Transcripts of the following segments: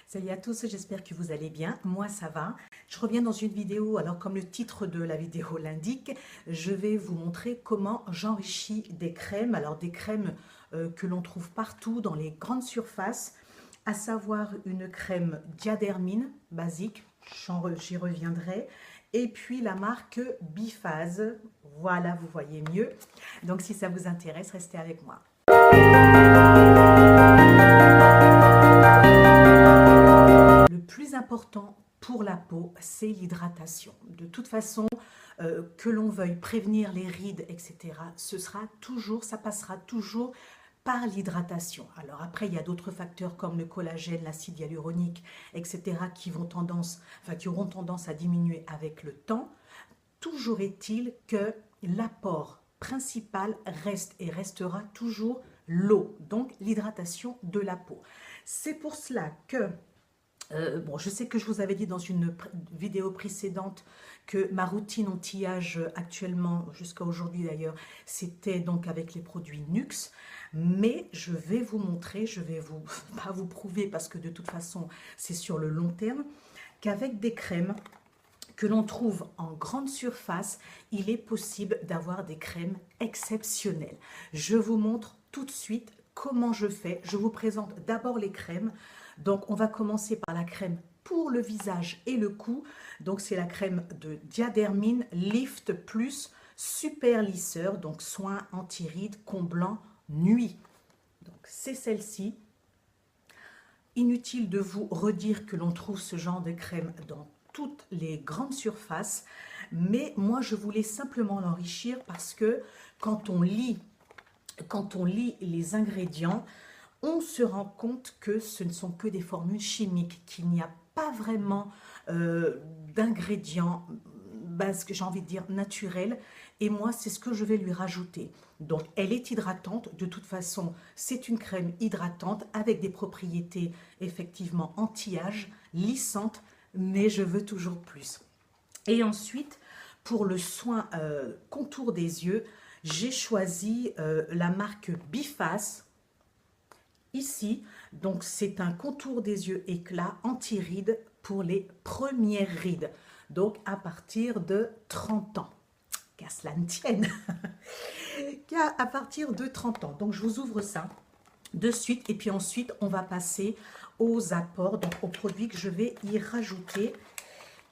Salut à tous, j'espère que vous allez bien. Moi, ça va. Je reviens dans une vidéo. Alors, comme le titre de la vidéo l'indique, je vais vous montrer comment j'enrichis des crèmes. Alors, des crèmes que l'on trouve partout dans les grandes surfaces, à savoir une crème Diadermine basique. J'y reviendrai. Et puis la marque Biphase. Voilà, vous voyez mieux. Donc, si ça vous intéresse, restez avec moi. Le plus important pour la peau, c'est l'hydratation. De toute façon, que l'on veuille prévenir les rides, etc., ça passera toujours par l'hydratation. Alors après, il y a d'autres facteurs comme le collagène, l'acide hyaluronique, etc., qui auront tendance à diminuer avec le temps. Toujours est-il que l'apport principal reste et restera toujours l'eau, donc l'hydratation de la peau. C'est pour cela que je sais que je vous avais dit dans une vidéo précédente que ma routine anti-âge actuellement, jusqu'à aujourd'hui d'ailleurs, c'était donc avec les produits Nuxe. Mais je vais vous montrer, pas vous prouver parce que de toute façon c'est sur le long terme, qu'avec des crèmes que l'on trouve en grande surface, il est possible d'avoir des crèmes exceptionnelles. Je vous montre tout de suite comment je fais. Je vous présente d'abord les crèmes. Donc, on va commencer par la crème pour le visage et le cou. Donc, c'est la crème de Diadermine Lift Plus Super Lisseur. Donc, soin anti-rides comblant nuit. Donc, c'est celle-ci. Inutile de vous redire que l'on trouve ce genre de crème dans toutes les grandes surfaces. Mais moi, je voulais simplement l'enrichir parce que quand on lit les ingrédients, on se rend compte que ce ne sont que des formules chimiques, qu'il n'y a pas vraiment d'ingrédients, j'ai envie de dire naturels, et moi c'est ce que je vais lui rajouter. Donc elle est hydratante, de toute façon c'est une crème hydratante avec des propriétés effectivement anti-âge, lissantes, mais je veux toujours plus. Et ensuite, pour le soin contour des yeux, j'ai choisi la marque Biphase. Ici, donc c'est un contour des yeux éclat anti-rides pour les premières rides, donc à partir de 30 ans. Qu'à cela ne tienne, à partir de 30 ans. Donc je vous ouvre ça de suite et puis ensuite on va passer aux apports, donc aux produits que je vais y rajouter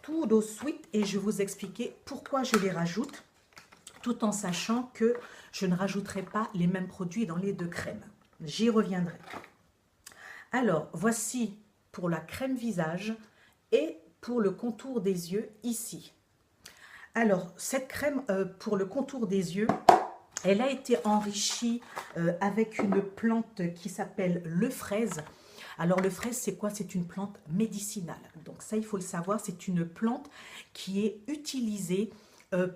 tout de suite et je vais vous expliquer pourquoi je les rajoute, tout en sachant que je ne rajouterai pas les mêmes produits dans les deux crèmes. J'y reviendrai. Alors, voici pour la crème visage et pour le contour des yeux ici. Alors, cette crème pour le contour des yeux, elle a été enrichie avec une plante qui s'appelle le fraise. Alors, le fraise, c'est quoi? C'est une plante médicinale. Donc ça, il faut le savoir, c'est une plante qui est utilisée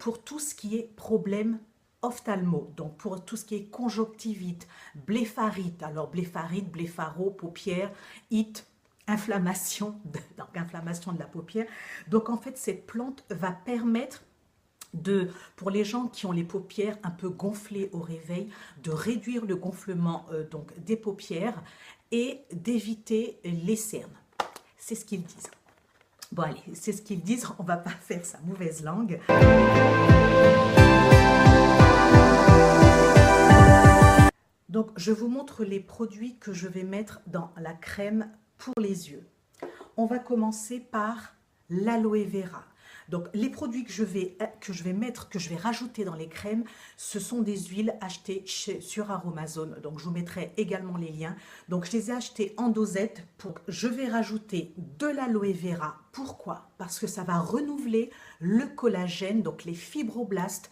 pour tout ce qui est problème ophtalmo, donc pour tout ce qui est conjonctivite, blépharite, alors blépharite, blépharo, paupières, inflammation, donc inflammation de la paupière. Donc en fait, cette plante va permettre pour les gens qui ont les paupières un peu gonflées au réveil, de réduire le gonflement donc des paupières et d'éviter les cernes. C'est ce qu'ils disent. Bon allez, c'est ce qu'ils disent, on ne va pas faire sa mauvaise langue. Donc, je vous montre les produits que je vais mettre dans la crème pour les yeux. On va commencer par l'aloe vera. Donc, les produits que je vais rajouter dans les crèmes, ce sont des huiles achetées sur Aromazone. Donc, je vous mettrai également les liens. Donc, je les ai achetées en dosette. Je vais rajouter de l'aloe vera. Pourquoi? Parce que ça va renouveler le collagène, donc les fibroblastes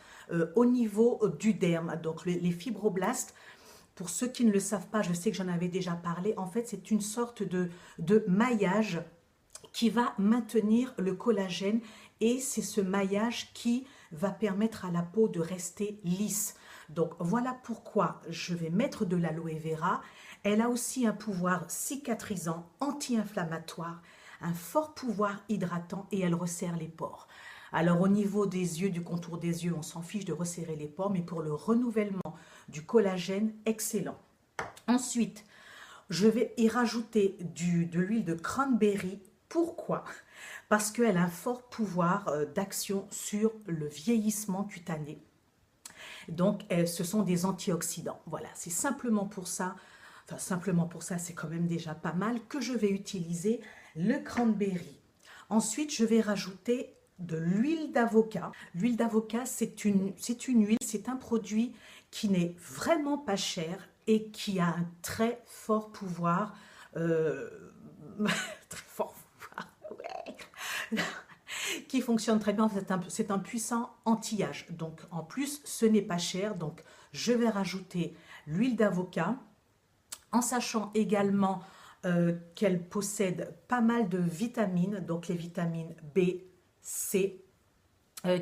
au niveau du derme. Donc, les fibroblastes, pour ceux qui ne le savent pas, je sais que j'en avais déjà parlé, en fait, c'est une sorte de maillage qui va maintenir le collagène et c'est ce maillage qui va permettre à la peau de rester lisse. Donc, voilà pourquoi je vais mettre de l'aloe vera. Elle a aussi un pouvoir cicatrisant, anti-inflammatoire, un fort pouvoir hydratant et elle resserre les pores. Alors, au niveau des yeux, du contour des yeux, on s'en fiche de resserrer les pores, mais pour le renouvellement du collagène, excellent. Ensuite, Je vais y rajouter de l'huile de cranberry. Pourquoi? Parce qu'elle a un fort pouvoir d'action sur le vieillissement cutané. Donc, ce sont des antioxydants. Voilà, c'est simplement pour ça, enfin simplement pour ça, c'est quand même déjà pas mal, que je vais utiliser le cranberry. Ensuite, je vais rajouter de l'huile d'avocat. L'huile d'avocat, c'est une huile, c'est un produit qui n'est vraiment pas cher et qui a un très fort pouvoir, très fort pouvoir, ouais, qui fonctionne très bien. C'est un puissant anti-âge. Donc, en plus, ce n'est pas cher. Donc, je vais rajouter l'huile d'avocat en sachant également qu'elle possède pas mal de vitamines, donc les vitamines B, C,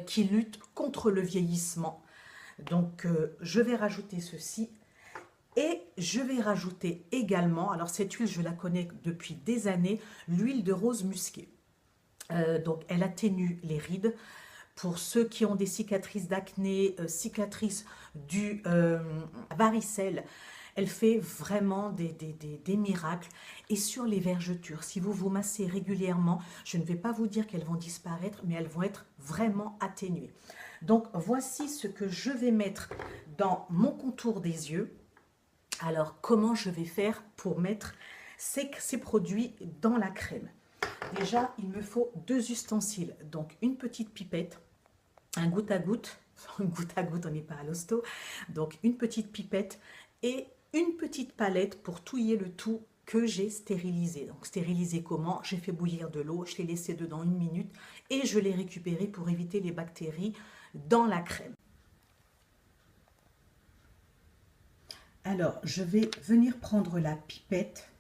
qui luttent contre le vieillissement. Donc, je vais rajouter ceci. Et je vais rajouter également, alors cette huile, je la connais depuis des années, l'huile de rose musquée. Donc, elle atténue les rides. Pour ceux qui ont des cicatrices d'acné, cicatrices du varicelle, elle fait vraiment des miracles. Et sur les vergetures, si vous vous massez régulièrement, je ne vais pas vous dire qu'elles vont disparaître, mais elles vont être vraiment atténuées. Donc, voici ce que je vais mettre dans mon contour des yeux. Alors, comment je vais faire pour mettre ces produits dans la crème? Déjà, il me faut 2 ustensiles. Donc, une petite pipette, un goutte à goutte. Un goutte à goutte, on n'est pas à l'hosto. Donc, une petite pipette et une petite palette pour touiller le tout que j'ai stérilisé. Donc, stérilisé comment? J'ai fait bouillir de l'eau, je l'ai laissé dedans 1 minute et je l'ai récupéré pour éviter les bactéries dans la crème. Alors, je vais venir prendre la pipette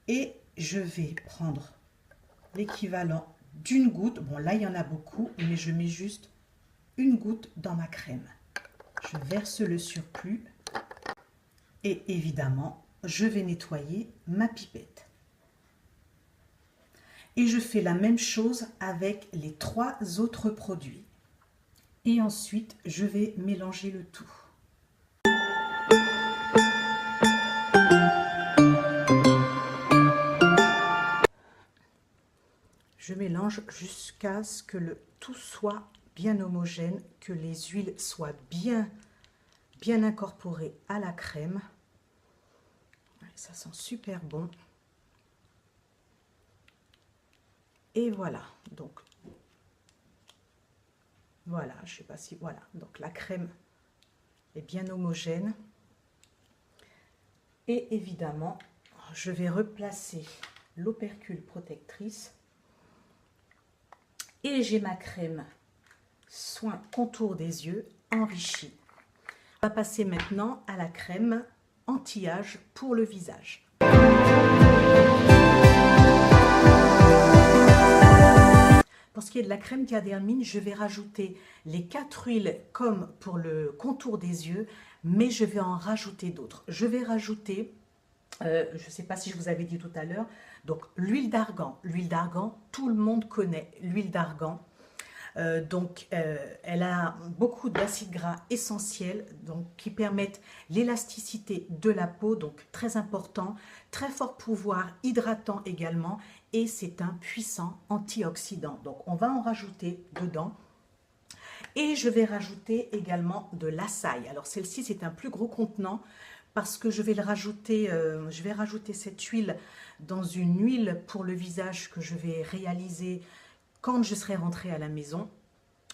et je vais prendre l'équivalent d'une goutte. Bon, là, il y en a beaucoup, mais je mets juste une goutte dans ma crème. Je verse le surplus et évidemment, je vais nettoyer ma pipette. Et je fais la même chose avec les 3 autres produits. Et ensuite, je vais mélanger le tout. Je mélange jusqu'à ce que le tout soit bien homogène, que les huiles soient bien incorporées à la crème. Ça sent super bon. Et voilà, donc voilà, je sais pas si voilà, donc la crème est bien homogène. Et évidemment, je vais replacer l'opercule protectrice. Et j'ai ma crème soin contour des yeux enrichie. On va passer maintenant à la crème anti-âge pour le visage. Pour ce qui est de la crème diadérmine, je vais rajouter les 4 huiles comme pour le contour des yeux, mais je vais en rajouter d'autres. Je vais rajouter, je ne sais pas si je vous avais dit tout à l'heure, donc l'huile d'argan. L'huile d'argan, tout le monde connaît l'huile d'argan. Elle a beaucoup d'acides gras essentiels donc, qui permettent l'élasticité de la peau, donc très important, très fort pouvoir hydratant également, et c'est un puissant antioxydant. Donc on va en rajouter dedans. Et je vais rajouter également de l'açaï. Alors celle-ci c'est un plus gros contenant parce que je vais rajouter cette huile dans une huile pour le visage que je vais réaliser quand je serai rentrée à la maison,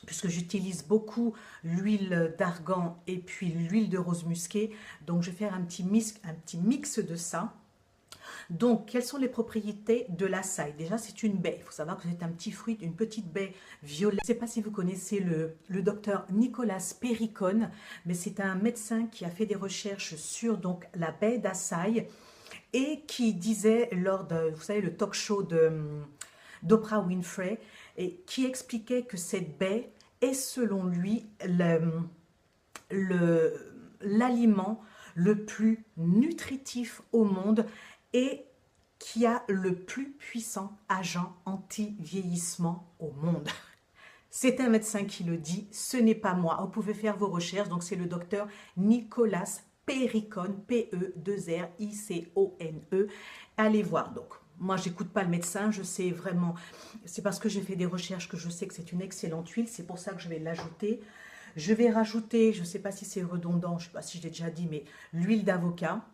puisque j'utilise beaucoup l'huile d'argan et puis l'huile de rose musquée. Donc, je vais faire un petit mix de ça. Donc, quelles sont les propriétés de l'açaï? Déjà, c'est une baie. Il faut savoir que c'est un petit fruit, une petite baie violette. Je ne sais pas si vous connaissez le docteur Nicolas Perricone, mais c'est un médecin qui a fait des recherches sur donc, la baie d'açaï et qui disait lors de, vous savez, le talk show d'Oprah Winfrey, et qui expliquait que cette baie est selon lui l'aliment le plus nutritif au monde et qui a le plus puissant agent anti-vieillissement au monde. C'est un médecin qui le dit, ce n'est pas moi. Vous pouvez faire vos recherches, donc c'est le docteur Nicolas Pericone, P-E-2-R-I-C-O-N-E. Allez voir. Donc, moi, j'écoute pas le médecin, je sais vraiment, c'est parce que j'ai fait des recherches que je sais que c'est une excellente huile, c'est pour ça que je vais l'ajouter. Je vais rajouter, je ne sais pas si c'est redondant, je ne sais pas si je l'ai déjà dit, mais l'huile d'avocat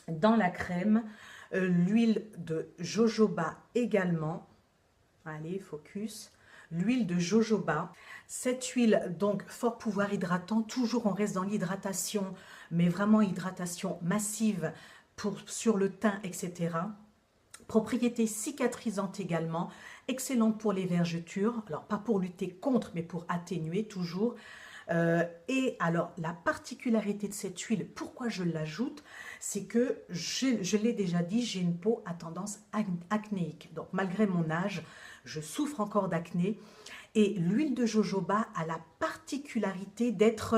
dans la crème, l'huile de jojoba également. Allez, focus. L'huile de jojoba. Cette huile, donc, fort pouvoir hydratant. Toujours, on reste dans l'hydratation, mais vraiment hydratation massive sur le teint, etc. Propriété cicatrisante également. Excellente pour les vergetures. Alors, pas pour lutter contre, mais pour atténuer toujours. Et alors, la particularité de cette huile, pourquoi je l'ajoute, c'est que, je l'ai déjà dit, j'ai une peau à tendance acnéique. Donc, malgré mon âge, je souffre encore d'acné. Et l'huile de jojoba a la particularité d'être,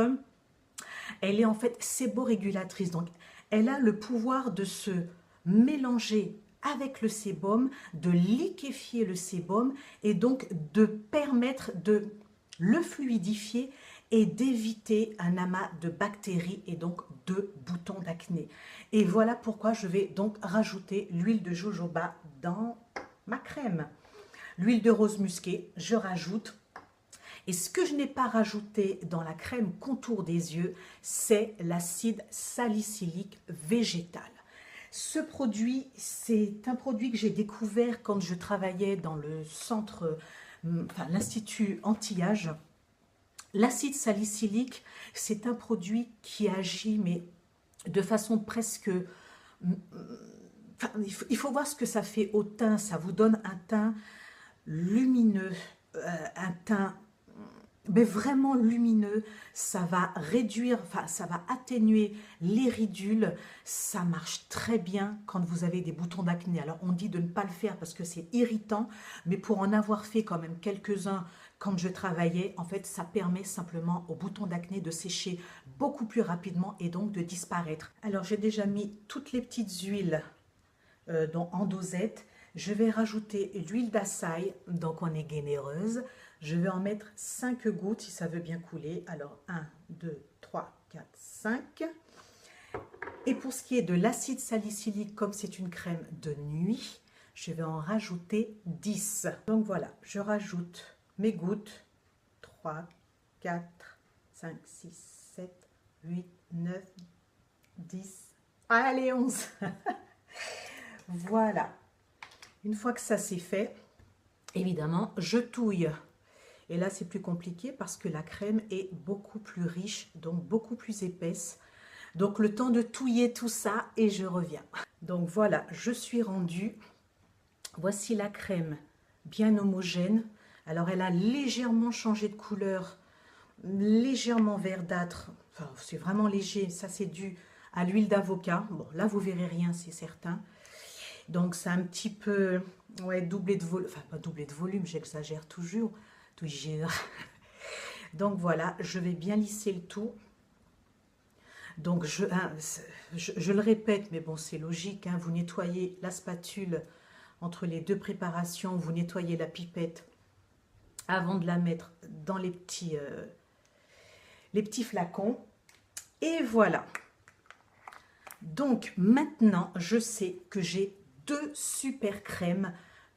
elle est en fait séborégulatrice. Donc, elle a le pouvoir de se mélanger avec le sébum, de liquéfier le sébum et donc de permettre de le fluidifier et d'éviter un amas de bactéries et donc de boutons d'acné. Et voilà pourquoi je vais donc rajouter l'huile de jojoba dans ma crème. L'huile de rose musquée, je rajoute. Et ce que je n'ai pas rajouté dans la crème contour des yeux, c'est l'acide salicylique végétal. Ce produit, c'est un produit que j'ai découvert quand je travaillais dans le centre, l'Institut anti-âge. L'acide salicylique, c'est un produit qui agit, mais de façon presque... il faut voir ce que ça fait au teint. Ça vous donne un teint lumineux, un teint mais vraiment lumineux. Ça va réduire, ça va atténuer les ridules. Ça marche très bien quand vous avez des boutons d'acné. Alors on dit de ne pas le faire parce que c'est irritant, mais pour en avoir fait quand même quelques-uns quand je travaillais, en fait ça permet simplement aux boutons d'acné de sécher beaucoup plus rapidement et donc de disparaître. Alors j'ai déjà mis toutes les petites huiles en dosette. Je vais rajouter l'huile d'açaï, donc on est généreuse. Je vais en mettre 5 gouttes si ça veut bien couler. Alors 1, 2, 3, 4, 5. Et pour ce qui est de l'acide salicylique, comme c'est une crème de nuit, je vais en rajouter 10. Donc voilà, je rajoute mes gouttes. 3, 4, 5, 6, 7, 8, 9, 10. Allez, 11. Voilà. Une fois que ça c'est fait, évidemment, je touille. Et là, c'est plus compliqué parce que la crème est beaucoup plus riche, donc beaucoup plus épaisse. Donc, le temps de touiller tout ça et je reviens. Donc, voilà, je suis rendue. Voici la crème bien homogène. Alors, elle a légèrement changé de couleur, légèrement verdâtre. Enfin, c'est vraiment léger. Ça, c'est dû à l'huile d'avocat. Bon, là, vous verrez rien, c'est certain. Donc, c'est un petit peu, ouais, doublé de volume. Enfin, pas doublé de volume, j'exagère toujours. Donc voilà, je vais bien lisser le tout. Donc je le répète, mais bon c'est logique, hein, vous nettoyez la spatule entre les deux préparations, vous nettoyez la pipette avant de la mettre dans les petits flacons. Et voilà. Donc maintenant, je sais que j'ai 2 super crèmes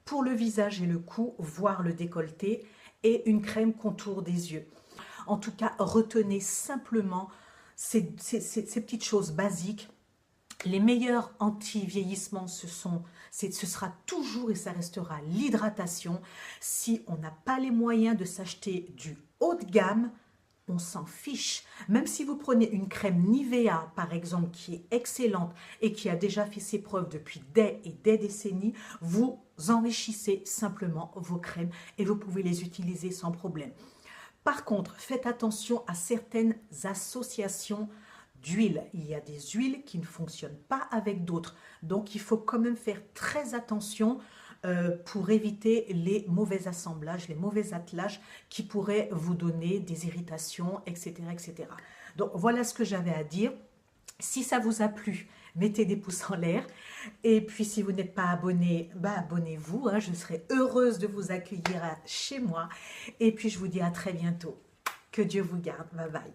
pour le visage et le cou, voire le décolleté, et une crème contour des yeux. En tout cas, retenez simplement ces petites choses basiques. Les meilleurs anti-vieillissement, ce sera toujours et ça restera l'hydratation. Si on n'a pas les moyens de s'acheter du haut de gamme, on s'en fiche. Même si vous prenez une crème Nivea, par exemple, qui est excellente et qui a déjà fait ses preuves depuis des et des décennies, vous enrichissez simplement vos crèmes et vous pouvez les utiliser sans problème. Par contre, faites attention à certaines associations d'huile. Il y a des huiles qui ne fonctionnent pas avec d'autres. Donc, il faut quand même faire très attention pour éviter les mauvais assemblages, les mauvais attelages qui pourraient vous donner des irritations, etc., etc. Donc, voilà ce que j'avais à dire. Si ça vous a plu, mettez des pouces en l'air. Et puis, si vous n'êtes pas abonné, abonnez-vous. Hein, je serai heureuse de vous accueillir chez moi. Et puis, je vous dis à très bientôt. Que Dieu vous garde. Bye bye.